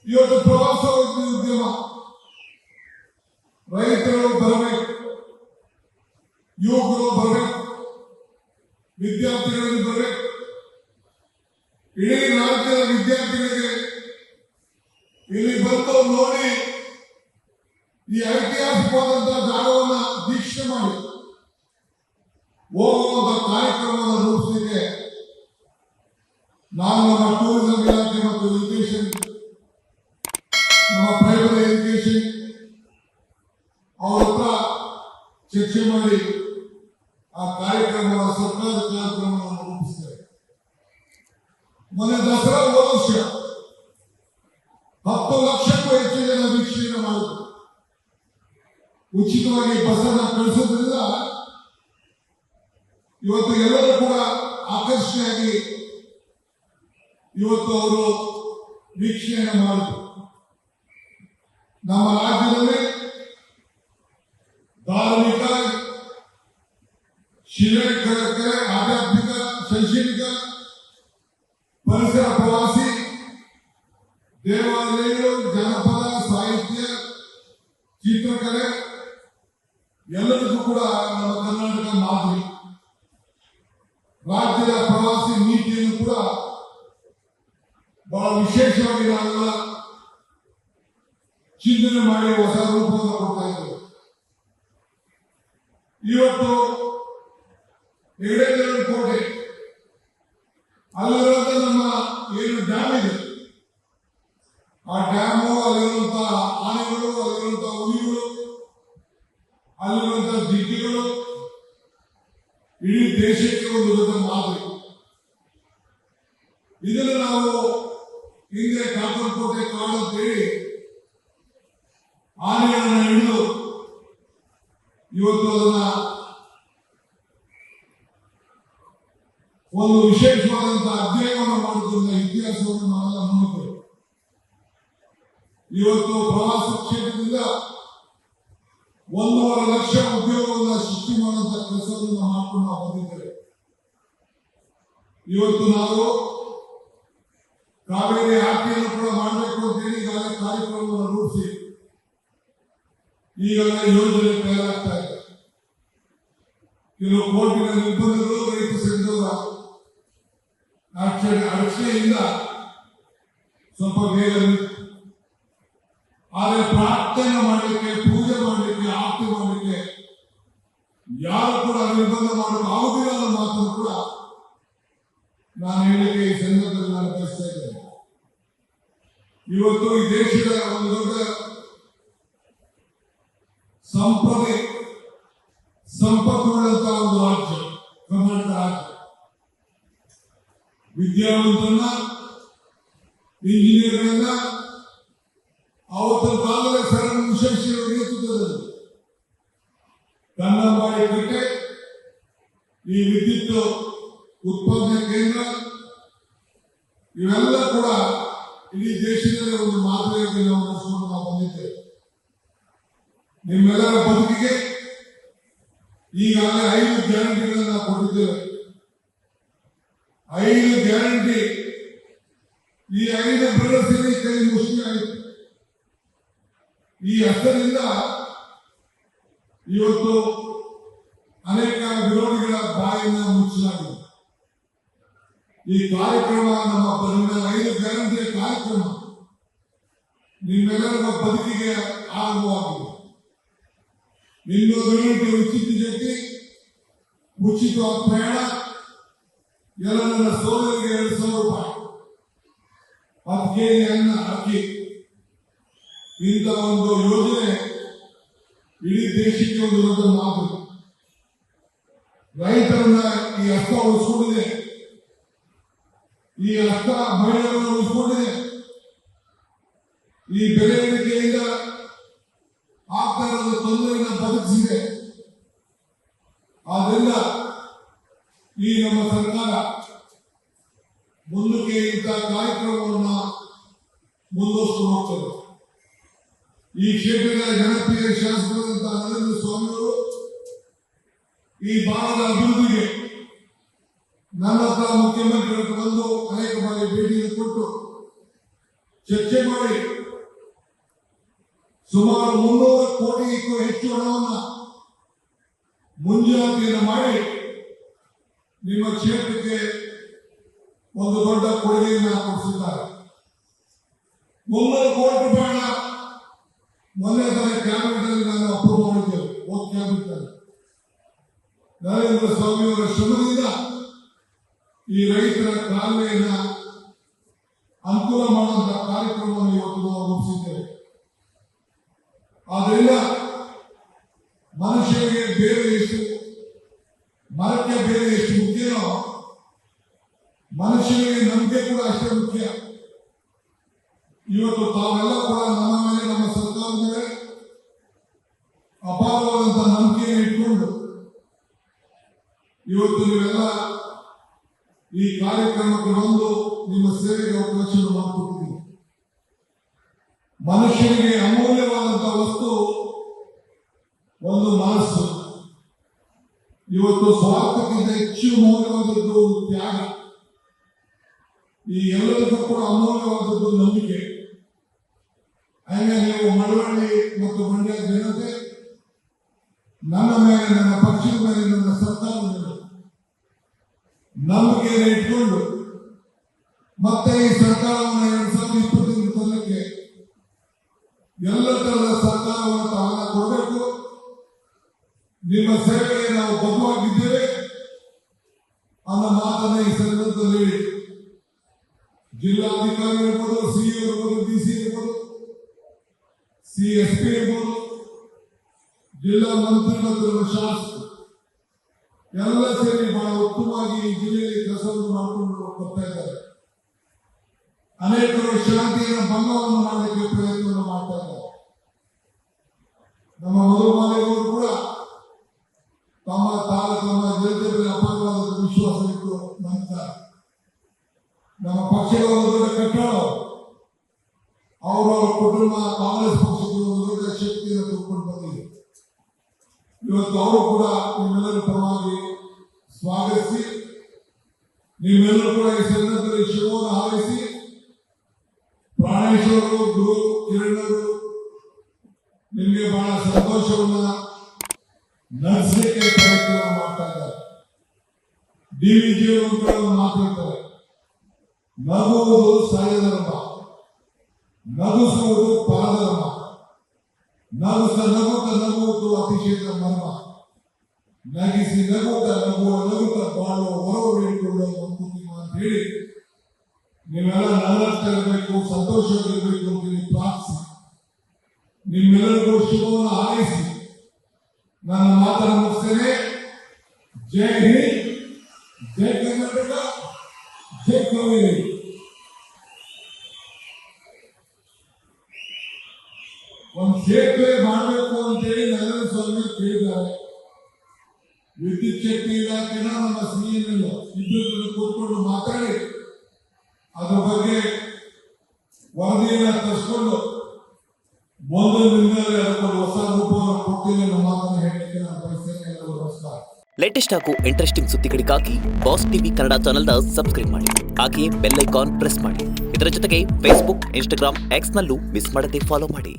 ಇವತ್ತು ಪ್ರವಾಸೋದ್ಯಮ ರೈತರು ಬರಬೇಕು, ಯುವಕರು ಬರಬೇಕು, ವಿದ್ಯಾರ್ಥಿಗಳಲ್ಲಿ ಬರಬೇಕು. ಇಡೀ ರಾಜ್ಯದ ವಿದ್ಯಾರ್ಥಿಗಳಿಗೆ ಇಲ್ಲಿ ಬಂದು ನೋಡಿ ಈ ಐತಿಹಾಸಿಕವಾದಂತಹ ಜಾಗವನ್ನು ವೀಕ್ಷಣೆ ಮಾಡಿ ಹೋಗುವಂತ ಕಾರ್ಯಕ್ರಮವನ್ನು ರೂಪಿಸಲಿಕ್ಕೆ ನಾವು ನಮ್ಮ ಟೂರಿಸಂ ಇಲಾಖೆ ಮತ್ತು ಎಜುಕೇಶನ್, ನಮ್ಮ ಪ್ರೈಮರಿ ಎಜುಕೇಶನ್ ಅವರ ಹತ್ರ ಚರ್ಚೆ ಮಾಡಿ ಆ ಕಾರ್ಯಕ್ರಮದ ಸರ್ಕಾರದ ಕಾರ್ಯಕ್ರಮವನ್ನು ರೂಪಿಸ್ತೇವೆ. ಮೊನ್ನೆ ದಸರಾ ಹೋದ ವರ್ಷ 10 ಲಕ್ಷಕ್ಕೂ ಹೆಚ್ಚು ಜನ ವೀಕ್ಷಣೆ ಮಾಡಿದ್ರು. ಉಚಿತವಾಗಿ ಬಸ್ಸನ್ನ ಕಳಿಸೋದ್ರಿಂದ ಇವತ್ತು ಎಲ್ಲರೂ ಕೂಡ ಆಕರ್ಷಣೆಯಾಗಿ ಇವತ್ತು ಅವರು ವೀಕ್ಷಣೆ ಮಾಡಿದ್ರು. ನಮ್ಮ ರಾಜ್ಯದಲ್ಲಿ ಧಾರ್ಮಿಕ, ಶಿಕ್ಷಣ, ಆಧ್ಯಾತ್ಮಿಕ, ಶೈಕ್ಷಣಿಕ, ಪರಿಸರ, ಪ್ರವಾಸಿ, ದೇವಾಲಯಗಳು, ಜನಪದ, ಸಾಹಿತ್ಯ, ಚಿತ್ರಕಲೆ ಎಲ್ಲರಿಗೂ ಕೂಡ ನಮ್ಮ ಕರ್ನಾಟಕ ಮಾದರಿ. ರಾಜ್ಯದ ಪ್ರವಾಸಿ ನೀತಿಯನ್ನು ಕೂಡ ಬಹಳ ವಿಶೇಷವಾಗಿ ನಾವೆಲ್ಲ ಚಿಂತನೆ ಮಾಡಿ ಹೊಸ ರೂಪವನ್ನು ಕೊಡ್ತಾ ಇದ್ದೇವೆ. ಇವತ್ತು ಹೆಗಡೆಕಲ್ಲೂರು ಕೋಟೆ ಅಲ್ಲಿರುವಂತ ನಮ್ಮ ಏನು ಡ್ಯಾಮ್ ಇದೆ, ಆ ಡ್ಯಾಮು, ಅಲ್ಲಿರುವಂತಹ ಆನೆಗಳು, ಅಲ್ಲಿರುವಂತಹ ಹುಲಿಗಳು, ಅಲ್ಲಿರುವಂತಹ ಜಿಂಕೆಗಳು ಇಡೀ ದೇಶಕ್ಕೆ ಒಂದು ದೊಡ್ಡ ಮಾದರಿ. ಇದನ್ನು ನಾವು ಹಿಂದೆ ಕಾಕರಕೋಟೆ ಕಾಡು ಅಂತ ಹೇಳಿ ಆನೆಗಳನ್ನು ಹಿಡಿದು ಇವತ್ತು ಅದನ್ನ ಒಂದು ವಿಶೇಷವಾದಂತಹ ಅಧ್ಯಯನವನ್ನು ಮಾಡುವುದರಿಂದ ಇತಿಹಾಸವನ್ನು ನಾವೆಲ್ಲ ನೋಡುತ್ತೇವೆ. ಇವತ್ತು ಪ್ರವಾಸ ಕ್ಷೇತ್ರದಿಂದ 1.5 ಲಕ್ಷ ಉದ್ಯೋಗವನ್ನು ಸೃಷ್ಟಿ ಮಾಡುವಂತಹ ಕೆಲಸವನ್ನು ಮಾಡಿಕೊಂಡು ನಾವು ಬಂದಿದ್ದೇವೆ. ಇವತ್ತು ನಾವು ಕಾವೇರಿ ಆರ್ತಿಯನ್ನು ಕೂಡ ಮಾಡಬೇಕು ಅಂತ ಹೇಳಿ ಈಗಾಗಲೇ ಕಾರ್ಯಕ್ರಮವನ್ನು ರೂಪಿಸಿ ಈಗಾಗಲೇ ಯೋಜನೆ ತಯಾರಾಗ್ತಾ ಇದೆ. ಕೆಲವು ಕೋರ್ಟಿನ ನಿರ್ಬಂಧಗಳು ರೈತ ಸಂಘದ ಅಡಚಣೆಯಿಂದ ಸ್ವಲ್ಪ ಬೇಗ, ಆದರೆ ಪ್ರಾರ್ಥನೆ ಮಾಡಲಿಕ್ಕೆ, ಪೂಜೆ ಮಾಡಲಿಕ್ಕೆ, ಆರತಿ ಮಾಡಲಿಕ್ಕೆ ಯಾರು ಕೂಡ ನಿರ್ಬಂಧ ಮಾಡಲು ಆಗುದಿಲ್ಲ ಅನ್ನೋ ಮಾತನ್ನು ಕೂಡ ನಾನು ಹೇಳಿಕೆ ಈ ಸಂದರ್ಭದಲ್ಲಿ ನಾನು ಬಯಸ್ತಾ ಇದ್ದೇನೆ. ಇವತ್ತು ಈ ದೇಶದ ಒಂದು ದೊಡ್ಡ ಸಂಪತ್ತುಳ್ಳಂತಹ ಒಂದು ರಾಜ್ಯ ಕರ್ನಾಟಕ ರಾಜ್ಯ. ವಿದ್ಯಾವಂತರನ್ನ, ಇಂಜಿನಿಯರ್ಗಳನ್ನ ಅವತ್ತಿನ ಕಾಲದಲ್ಲಿ ಸರ್ ವಿಶ್ವೇಶ್ವರ ನೇತೃತ್ವದಲ್ಲಿ ಕನ್ನಂಬಾಡಿ ಕಟ್ಟೆ, ಈ ವಿದ್ಯುತ್ ಉತ್ಪಾದನಾ ಕೇಂದ್ರ ಇವೆಲ್ಲ ಕೂಡ ಇಡೀ ದೇಶದಲ್ಲಿ ಒಂದು ಮಾದರಿಯಾಗಿ ನಾವು ನಡೆಸಿಕೊಂಡು ನಾವು ಬಂದಿದ್ದೇವೆ. ನಿಮ್ಮೆಲ್ಲರ ಬದುಕಿಗೆ ಈಗಾಗಲೇ 5 ಗ್ಯಾರಂಟಿಗಳನ್ನು ಕೊಟ್ಟಿದ್ದೇವೆ. 5 ಗ್ಯಾರಂಟಿ, ಈ 5 ಭರವಸೆ ಕೈ ಮುಷ್ಟಿ ಆಯಿತು. ಈ ಹಸ್ತದಿಂದ ಇವತ್ತು ಅನೇಕ ವಿರೋಧಿಗಳ ಬಾಯಿನ ಮುಚ್ಚಲಾಗಿದೆ. ಈ ಕಾರ್ಯಕ್ರಮ ನಮ್ಮ 5 ಗ್ಯಾರಂಟಿಯ ಕಾರ್ಯಕ್ರಮ ನಿಮ್ಮೆಲ್ಲರ ಬದುಕಿಗೆ ಆರಂಭವಾಗಿದೆ. ಇನ್ನು ಯೂನಿಟ್ ಉಚಿತ ಜೊತೆ ಉಚಿತ ಪ್ರಯಾಣ, ಎಲ್ಲ ನನ್ನ ಸೋದರಿಗೆ 2,000 ರೂಪಾಯಿ, 10 ಕೆಜಿ ಅನ್ನ, ಅಕ್ಕಿ, ಇಂಥ ಒಂದು ಯೋಜನೆ ಇಡೀ ದೇಶಕ್ಕೆ ಒಂದು ದೊಡ್ಡ ಮಾದರಿ. ರೈತರನ್ನ ಈ ಹಸ್ತ ಉಳಿಸ್ಕೊಂಡಿದೆ, ಈ ಹಸ್ತ ಮಹಿಳೆಯರನ್ನು ಉಳಿಸ್ಕೊಂಡಿದೆ. ಈ ಬೆಲೆ ಇಳಿಕೆಯಿಂದ ಆಗ್ತಾ ಇರೋದು ತೊಂದರೆಯನ್ನು ಬದುಕಿಸಿದೆ. ಆದ್ರಿಂದ ಈ ನಮ್ಮ ಸರ್ಕಾರ ಮುಂದಕ್ಕೆ ಇಂಥ ಕಾರ್ಯಕ್ರಮವನ್ನು ಮುಂದುವರಿಸಿಕೊಂಡು ಹೋಗ್ತದೆ. ಈ ಕ್ಷೇತ್ರದ ಜನಪ್ರಿಯ ಶಾಸಕರಾದಂತಹ ನರೇಂದ್ರ ಸ್ವಾಮಿಯವರು ಈ ಭಾಗದ ಅಭಿವೃದ್ಧಿಗೆ ನನ್ನ ಹತ್ರ ಮುಖ್ಯಮಂತ್ರಿಗಳು ಬಂದು ಅನೇಕ ಬಾರಿ ಭೇಟಿಯನ್ನು ಕೊಟ್ಟು ಚರ್ಚೆ ಮಾಡಿ ಸುಮಾರು 300 ಕೋಟಿಗೂ ಹೆಚ್ಚು ಹಣವನ್ನು ಮುಂಜಾಗ್ರತೆಯನ್ನು ಮಾಡಿ ನಿಮ್ಮ ಕ್ಷೇತ್ರಕ್ಕೆ ಒಂದು ದೊಡ್ಡ ಕೊಡುಗೆಯನ್ನು ಕೊಡಿಸಿದ್ದಾರೆ. 300 ಕೋಟಿ ರೂಪಾಯಿನ ಮೊನ್ನೆ ಕ್ಯಾಬಿನೆಟ್ ಅಲ್ಲಿ ನಾನು ಅಪ್ರೂವ್ ಮಾಡಿದ್ದೇವೆ. ಕ್ಯಾಬಿನೆಟ್ ಅಲ್ಲಿ ನರೇಂದ್ರ ಸ್ವಾಮಿ ಅವರ ಶ್ರಮದಿಂದ ಈ ರೈತರ ಕಾಲುವೆಯನ್ನ ಅನುಕೂಲ ಮಾಡುವಂತಹ ಕಾರ್ಯಕ್ರಮವನ್ನು ಇವತ್ತು ನಾವು ರೂಪಿಸಿದ್ದೇವೆ. ಆದ್ರಿಂದ ಮನುಷ್ಯರಿಗೆ ಬೇರೆ ಎಷ್ಟು, ಮರಕ್ಕೆ ಬೇರೆ ಎಷ್ಟು ಮುಖ್ಯನೋ ಮನುಷ್ಯನಿಗೆ ನಂಬಿಕೆ ಕೂಡ ಅಷ್ಟೇ ಮುಖ್ಯ. ಇವತ್ತು ತಾವೆಲ್ಲ ಕೂಡ ನಮ್ಮ ಮೇಲೆ, ನಮ್ಮ ಸರ್ಕಾರದ ಮೇಲೆ ಅಪಾರವಾದಂತಹ ನಂಬಿಕೆಯನ್ನು ಇಟ್ಕೊಂಡು ಇವತ್ತು ನೀವೆಲ್ಲ ಈ ಕಾರ್ಯಕ್ರಮಕ್ಕೆ ಬಂದು ನಿಮ್ಮ ಸೇವೆಗೆ ಅವಕಾಶವನ್ನು ಮಾಡಿಕೊಟ್ಟಿದ್ದೀರಿ. ಮನುಷ್ಯನಿಗೆ ಅಮೂಲ್ಯವಾದಂತಹ ವಸ್ತು ಒಂದು ಮನಸ್ಸು. ಇವತ್ತು ಸ್ವಾರ್ಥಕ್ಕಿಂತ ಹೆಚ್ಚು ಮೌಲ್ಯವಾದದ್ದು ತ್ಯಾಗ. ಈ ಎಲ್ಲದಕ್ಕೂ ಕೂಡ ಅಮೂಲ್ಯವಾದದ್ದು ನಂಬಿಕೆ. ಹಾಗೆ ನೀವು ಮಳವಳ್ಳಿ ಮತ್ತು ಮಂಡ್ಯ ಜನತೆ ನನ್ನ ಮೇಲೆ, ನನ್ನ ಪಕ್ಷದ ಮೇಲೆ, ನನ್ನ ಸರ್ಕಾರದ ಮೇಲೆ ನಂಬಿಕೆಯನ್ನು ಇಟ್ಕೊಂಡು ಮತ್ತೆ ಈ ಸರ್ಕಾರವನ್ನು 2020 ತನಕ್ಕೆ ಎಲ್ಲ ತರಹದ ಸರ್ಕಾರವನ್ನು ತಾವೆಲ್ಲ ಕೊಡಬೇಕು. ನಿಮ್ಮ ಸೇವೆಗೆ ನಾವು ಬದ್ಧವಾಗಿದ್ದೇವೆ ಅನ್ನೋ ಮಾತನ್ನ ಈ ಸಂದರ್ಭದಲ್ಲಿ ಹೇಳಿ. ಜಿಲ್ಲಾಧಿಕಾರಿ ಇರ್ಬೋದು, ಸಿಇಒ ಇರ್ಬೋದು, ಡಿಸಿ ಇರ್ಬೋದು, CSP ಇರ್ಬೋದು, ಜಿಲ್ಲಾ ಮಂತ್ರಿ ಮತ್ತು ಶಾಸಕರು ಎಲ್ಲ ಸೇರಿ ಬಹಳ ಉತ್ತಮವಾಗಿ ಈ ಜಿಲ್ಲೆಯಲ್ಲಿ ಕೆಲಸವನ್ನು ಮಾಡಿಕೊಂಡು ಬರ್ತಾ ಇದ್ದಾರೆ. ಅನೇಕರು ಶಾಂತಿಯನ್ನು ಭಂಗವನ್ನು ಮಾಡಲಿಕ್ಕೆ ಪ್ರಯತ್ನವನ್ನು ಮಾಡ್ತಾ ಇದ್ದಾರೆ. ನಮ್ಮ ಮಧುಮಾಲಿಗರು ಕೂಡ ತಮ್ಮ ಜನತೆ ಮೇಲೆ ಅಪಾರವಾದ ವಿಶ್ವಾಸ ಇಟ್ಟು ನಂಬ್ತಾರೆ. ನಮ್ಮ ಪಕ್ಷದ ಒಂದು ದೊಡ್ಡ ಕಟ್ಟಡ, ಅವರ ಕುಟುಂಬ ಕಾಂಗ್ರೆಸ್ ಪಕ್ಷಕ್ಕೆ ಒಂದು ದೊಡ್ಡ ಶಕ್ತಿಯನ್ನು ತುಂಬಿಕೊಂಡು ಬಂದಿದೆ. ಇವತ್ತು ಅವರು ಕೂಡ ನಿಮ್ಮೆಲ್ಲರ ಪರವಾಗಿ ಸ್ವಾಗತಿಸಿ, ನೀವೆಲ್ಲರೂ ಕೂಡ ಈ ಸಂದರ್ಭದಲ್ಲಿ ಶುಭವನ್ನು ಹಾರೈಸಿ, ಪ್ರಾಣೇಶ್ವರು, ಗುರು ಕಿರಣ್ ಅವರು ನಿಮಗೆ ಬಹಳ ಸಂತೋಷವನ್ನ ನಡೆಸಲಿಕ್ಕೆ ಪ್ರಯತ್ನ ಮಾಡ್ತಾ ಇದ್ದಾರೆ. DVG ಅವರು ಕೂಡ ಮಾತಾಡ್ತಾರೆ, ನಗುವುದು ಸಹಧರ್ಮ, ನಗುಸುವುದು ಪರಧರ್ಮ, ನಗುವುದು ಅತಿಶಯದ ಮರ್ಮ, ನಗಿಸಿ ನಗುತ್ತ ಬಾಳುವ ಹೊರವು ಹೇಳಿಕೊಳ್ಳುವ ಮಂಕುತಿಮ್ಮ ಅಂತ ಹೇಳಿ ನೀವೆಲ್ಲ ನನ್ನಷ್ಟಿರಬೇಕು, ಸಂತೋಷವಾಗಿರ್ಬೇಕು ಅಂತ ಹೇಳಿ ಪ್ರಾರ್ಥಿಸಿ, ನಿಮ್ಮೆಲ್ಲರಿಗೂ ಶುಭವನ್ನು ಹಾರೈಸಿ ನನ್ನ ಮಾತನ್ನು ಮುಗಿಸ್ತೇನೆ. ಜೈ ಹಿಂದ್, ಜೈ ಕರ್ನಾಟಕ, ಜೈ ಕಾವೇರಿ. ಒಂದು ಸೇತುವೆ ಮಾಡಬೇಕು ಅಂತೇಳಿ ನರೇಂದ್ರ ಸ್ವಾಮಿ ಕೇಳಿದ್ದಾರೆ. ವಿದ್ಯುತ್ ಶಕ್ತಿ ಇಲಾಖೆನ ನಮ್ಮ CM ಇಬ್ಬರು ಕೂತ್ಕೊಂಡು ಮಾತಾಡಿ ಅದ್ರ ಬಗ್ಗೆ ವರದಿಯನ್ನ ತರಿಸ್ಕೊಂಡು ಮುಂದಿನ ದಿನದಲ್ಲಿ ಅದಕ್ಕೊಂದು ಹೊಸ ರೂಪವನ್ನು ಕೊಡ್ತೀನಿ ಅನ್ನೋ ಮಾತನ್ನು ಹೇಳಲಿಕ್ಕೆ ನಾನು ಬಯಸ್ತೇನೆ. ಎಲ್ಲರಿಗೂ ನಮಸ್ಕಾರ. ಲೇಟೆಸ್ಟ್ ಹಾಗೂ ಇಂಟ್ರೆಸ್ಟಿಂಗ್ ಸುದ್ದಿಗಳಿಗಾಗಿ ಬಾಸ್ ಟಿವಿ ಕನ್ನಡ ಚಾನೆಲ್ನ ಸಬ್ಸ್ಕ್ರೈಬ್ ಮಾಡಿ. ಹಾಗೆಯೇ ಬೆಲ್ ಐಕಾನ್ ಪ್ರೆಸ್ ಮಾಡಿ. ಇದರ ಜೊತೆಗೆ ಫೇಸ್ಬುಕ್, ಇನ್ಸ್ಟಾಗ್ರಾಮ್, ಎಕ್ಸ್ನಲ್ಲೂ ಮಿಸ್ ಮಾಡದೆ ಫಾಲೋ ಮಾಡಿ.